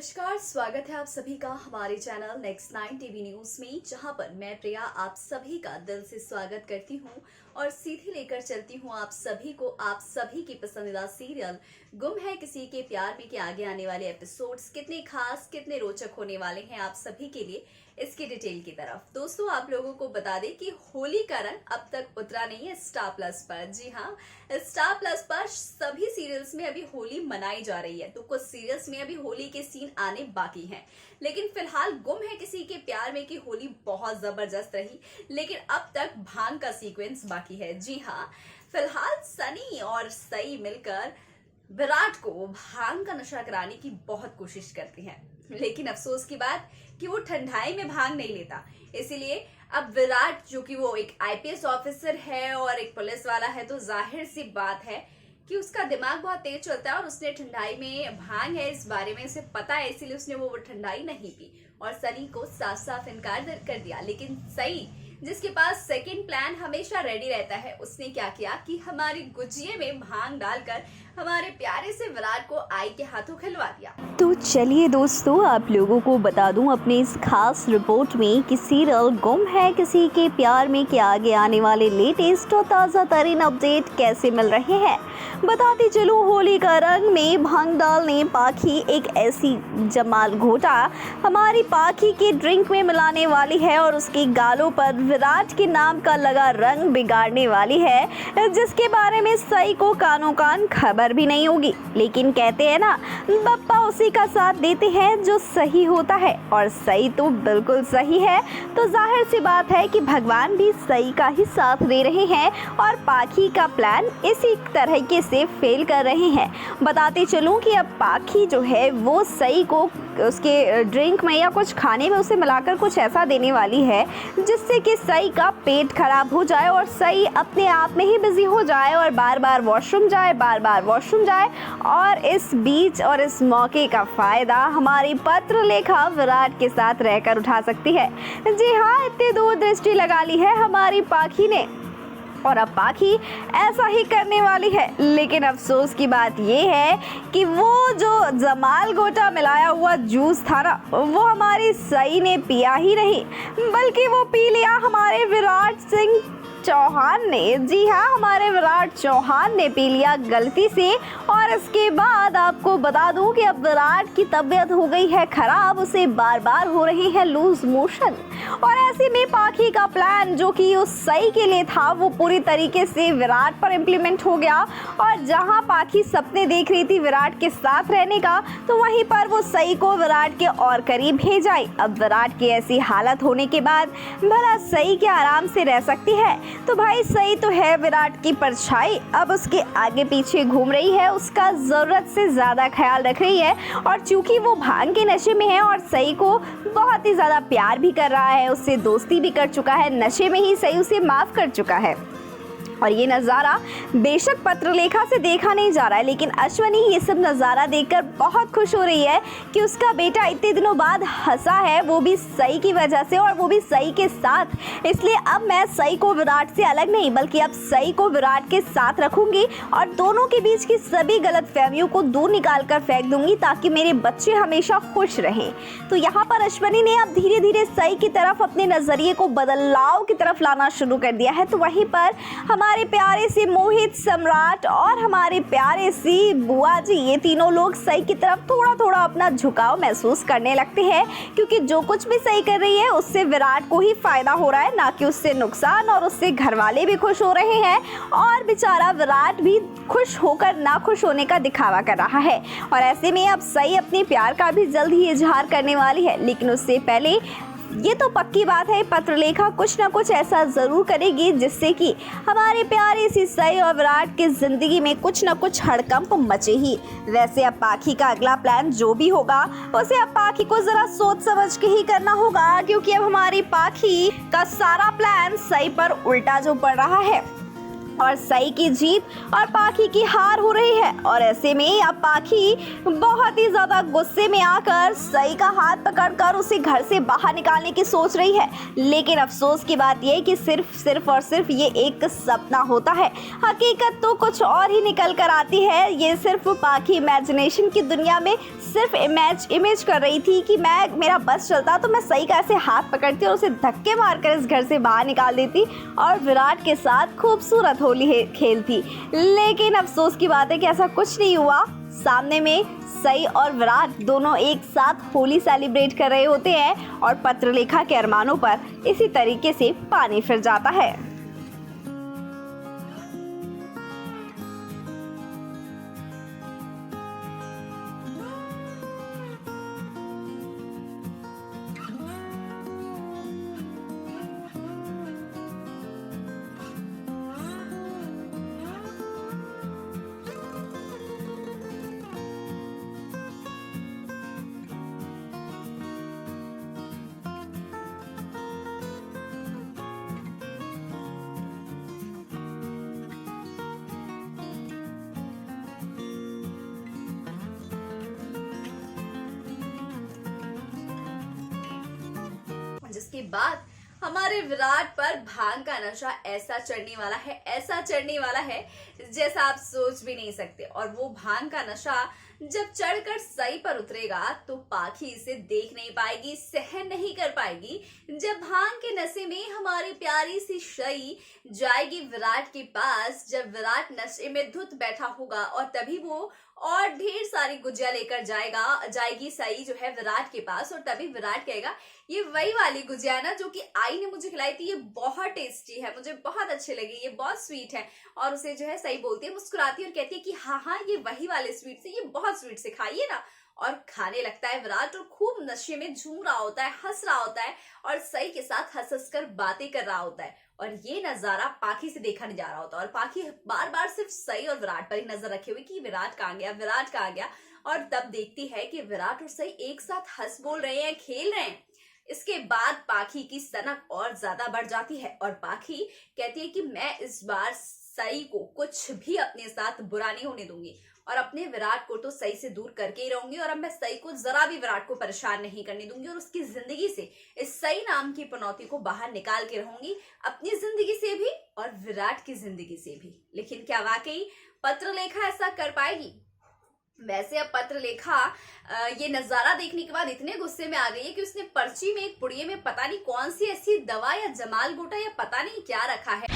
नमस्कार, स्वागत है आप सभी का हमारे चैनल नेक्स्ट 9 टीवी न्यूज में, जहां पर मैं प्रिया आप सभी का दिल से स्वागत करती हूं और सीधे लेकर चलती हूं आप सभी को आप सभी की पसंदीदा सीरियल गुम है किसी के प्यार में के आगे आने वाले एपिसोड्स कितने खास कितने रोचक होने वाले हैं आप सभी के लिए इसकी डिटेल की तरफ। दोस्तों, आप लोगों को बता दें कि होली का रंग अब तक उतरा नहीं है स्टार प्लस पर। जी हाँ, स्टार प्लस पर सभी सीरियल्स में अभी होली मनाई जा रही है, तो कुछ सीरियल्स में अभी होली के सीन आने बाकी हैं। लेकिन फिलहाल गुम है किसी के प्यार में की होली बहुत जबरदस्त रही, लेकिन अब तक भांग का सीक्वेंस बाकी है। जी हाँ, फिलहाल सनी और सई मिलकर विराट को भांग का नशा कराने की बहुत कोशिश करते हैं, लेकिन अफसोस की बात कि वो ठंडाई में भांग नहीं लेता। इसीलिए अब विराट, जो कि वो एक आईपीएस ऑफिसर है और एक पुलिस वाला है, तो जाहिर सी बात है कि उसका दिमाग बहुत तेज चलता है और उसने ठंडाई में भांग है इस बारे में उसे पता है, इसीलिए उसने वो ठंडाई नहीं पी और सनी को साफ साफ इनकार कर दिया। लेकिन सई, जिसके पास सेकंड प्लान हमेशा रेडी रहता है, उसने क्या किया कि हमारी गुजिये में भांग डालकर हमारे प्यारे से विराट को आई के हाथों खिलवा दिया। तो चलिए दोस्तों, आप लोगों को बता दूं अपने इस खास रिपोर्ट में कि सीरियल गुम है किसी के प्यार में के आगे आने वाले लेटेस्ट और ताज़ा तरीन अपडेट कैसे मिल रहे हैं। बताते चलो, होली का रंग में भांग डालने पाखी एक ऐसी जमाल घोटा हमारी पाखी के ड्रिंक में मिलाने वाली है और उसके गालों पर विराट के नाम का लगा रंग बिगाड़ने वाली है, जिसके बारे में सई को कानों कान खबर भी नहीं होगी। लेकिन कहते हैं ना, बप्पा उसी का साथ देते हैं जो सही होता है, और सही तो बिल्कुल सही है। तो जाहिर सी बात है कि भगवान भी सही का ही साथ दे रहे हैं और पाखी का प्लान इसी तरीके से फेल कर रहे हैं। बताते चलूं कि अब पाखी जो है वो सही को उसके ड्रिंक में या कुछ खाने में उसे मिलाकर कुछ ऐसा देने वाली है जिससे कि सई का पेट खराब हो जाए और सई अपने आप में ही बिजी हो जाए और बार बार वॉशरूम जाए। और इस बीच और इस मौके का फायदा हमारी पत्र लेखा विराट के साथ रहकर उठा सकती है। जी हाँ, इतनी दूरदृष्टि लगा ली है हमारी पाखी ने और अब पाखी ऐसा ही करने वाली है। लेकिन अफसोस की बात यह है कि वो जो जमाल गोटा मिलाया हुआ जूस था ना, वो हमारी सई ने पिया ही नहीं, बल्कि वो पी लिया हमारे विराट सिंह चौहान ने। जी हाँ, हमारे विराट चौहान ने पी लिया गलती से। और इसके बाद आपको बता दूं कि अब विराट की तबीयत हो गई है खराब, उसे बार बार हो रहे हैं लूज मोशन। और ऐसे में पाखी का प्लान जो कि उस सई के लिए था, वो पूरी तरीके से विराट पर इम्प्लीमेंट हो गया। और जहां पाखी सपने देख रही थी विराट के साथ रहने का, तो वहीं पर वो सई को विराट के और करीब भेज आई। अब विराट की ऐसी हालत होने के बाद भला सई क्या आराम से रह सकती है? तो भाई, सई तो है विराट की परछाई, अब उसके आगे पीछे घूम रही है, उसका जरूरत से ज्यादा ख्याल रख रही है। और चूंकि वो भांग के नशे में है और सई को बहुत ही ज्यादा प्यार भी कर रहा है, उससे दोस्ती भी कर चुका है, नशे में ही सई उसे माफ कर चुका है। और ये नज़ारा बेशक पत्रलेखा से देखा नहीं जा रहा है, लेकिन अश्वनी ये सब नज़ारा देखकर बहुत खुश हो रही है कि उसका बेटा इतने दिनों बाद हंसा है, वो भी सई की वजह से और वो भी सई के साथ। इसलिए अब मैं सई को विराट से अलग नहीं, बल्कि अब सई को विराट के साथ रखूंगी और दोनों के बीच की सभी गलतफहमियों को दूर निकाल कर फेंक दूंगी, ताकि मेरे बच्चे हमेशा खुश रहें। तो यहाँ पर अश्वनी ने अब धीरे धीरे सई की तरफ अपने नज़रिए को बदलाव की तरफ लाना शुरू कर दिया है। तो वहीं पर हमारे प्यारे से मोहित, सम्राट और हमारे प्यारे सी बुआ जी, ये तीनों लोग सई की तरफ थोड़ा थोड़ा अपना झुकाव महसूस करने लगते हैं, क्योंकि जो कुछ भी सई कर रही है उससे विराट को ही फायदा हो रहा है, ना कि उससे नुकसान। और उससे घर वाले भी खुश हो रहे हैं और बेचारा विराट भी खुश होकर ना खुश होने का दिखावा कर रहा है। और ऐसे में अब सई अपने प्यार का भी जल्द ही इजहार करने वाली है, लेकिन उससे पहले ये तो पक्की बात है, पत्रलेखा कुछ ना कुछ ऐसा जरूर करेगी जिससे कि हमारे प्यारे सी सई और विराट की जिंदगी में कुछ ना कुछ हड़कंप मचे ही। वैसे अब पाखी का अगला प्लान जो भी होगा, उसे अब पाखी को जरा सोच समझ के ही करना होगा, क्योंकि अब हमारी पाखी का सारा प्लान सई पर उल्टा जो पड़ रहा है। और सई की जीत और पाखी की हार हो रही है। और ऐसे में अब पाखी बहुत ही ज्यादा गुस्से में आकर सई का हाथ पकड़कर उसे घर से बाहर निकालने की सोच रही है। लेकिन अफसोस की बात यह कि सिर्फ और सिर्फ ये एक सपना होता है, हकीकत तो कुछ और ही निकल कर आती है। ये सिर्फ पाखी इमेजिनेशन की दुनिया में सिर्फ इमेज कर रही थी कि मेरा बस चलता तो मैं सई का ऐसे हाथ पकड़ती और उसे धक्के मारकर इस घर से बाहर निकाल देती और विराट के साथ खूबसूरत होली खेलती। लेकिन अफसोस की बात है कि ऐसा कुछ नहीं हुआ। सामने में सई और विराट दोनों एक साथ होली सेलिब्रेट कर रहे होते हैं और पत्रलेखा के अरमानों पर इसी तरीके से पानी फिर जाता है। जिसके बाद हमारे विराट पर भांग का नशा ऐसा चढ़ने वाला है जैसा आप सोच भी नहीं सकते। और वो भांग का नशा जब चढ़कर सई पर उतरेगा तो पाखी इसे देख नहीं पाएगी, सहन नहीं कर पाएगी। जब भांग के नशे में हमारी प्यारी सी सई जाएगी विराट के पास, जब विराट नशे में धुत बैठा होगा और तभी वो और ढेर सारी गुजिया लेकर जाएगी सई जो है विराट के पास। और तभी विराट कहेगा ये वही वाली गुजिया है ना जो कि आई ने मुझे खिलाई थी, ये बहुत टेस्टी है, मुझे बहुत अच्छी लगी, ये बहुत स्वीट है। और उसे जो है सई बोलती है, मुस्कुराती है और कहती है कि हाँ ये वही वाले स्वीट से, ये बहुत स्वीट से, खाइए ना। और खाने लगता है विराट और खूब नशे में झूम रहा होता है, हंस रहा होता है और सई के साथ हंस कर बातें कर रहा होता है। और ये नजारा पाखी से देखा नहीं जा रहा होता और पाखी बार बार सिर्फ सई और विराट पर ही नजर रखे हुए कि विराट कहाँ गया। और तब देखती है कि विराट और सई एक साथ हंस बोल रहे हैं, खेल रहे हैं। इसके बाद पाखी की सनक और ज्यादा बढ़ जाती है और पाखी कहती है कि मैं इस बार सई को कुछ भी अपने साथ बुरा नहीं होने दूंगी और अपने विराट को तो सई से दूर करके ही रहूंगी। और अब मैं सई को जरा भी विराट को परेशान नहीं करने दूंगी और उसकी जिंदगी से इस सई नाम की पनौती को बाहर निकाल के रहूंगी, अपनी जिंदगी से भी और विराट की जिंदगी से भी। लेकिन क्या वाकई पत्रलेखा ऐसा कर पाएगी? वैसे अब पत्रलेखा ये नजारा देखने के बाद इतने गुस्से में आ गई है कि उसने पर्ची में एक पुड़िये में पता नहीं कौन सी ऐसी दवा या जमाल गोटा या पता नहीं क्या रखा है।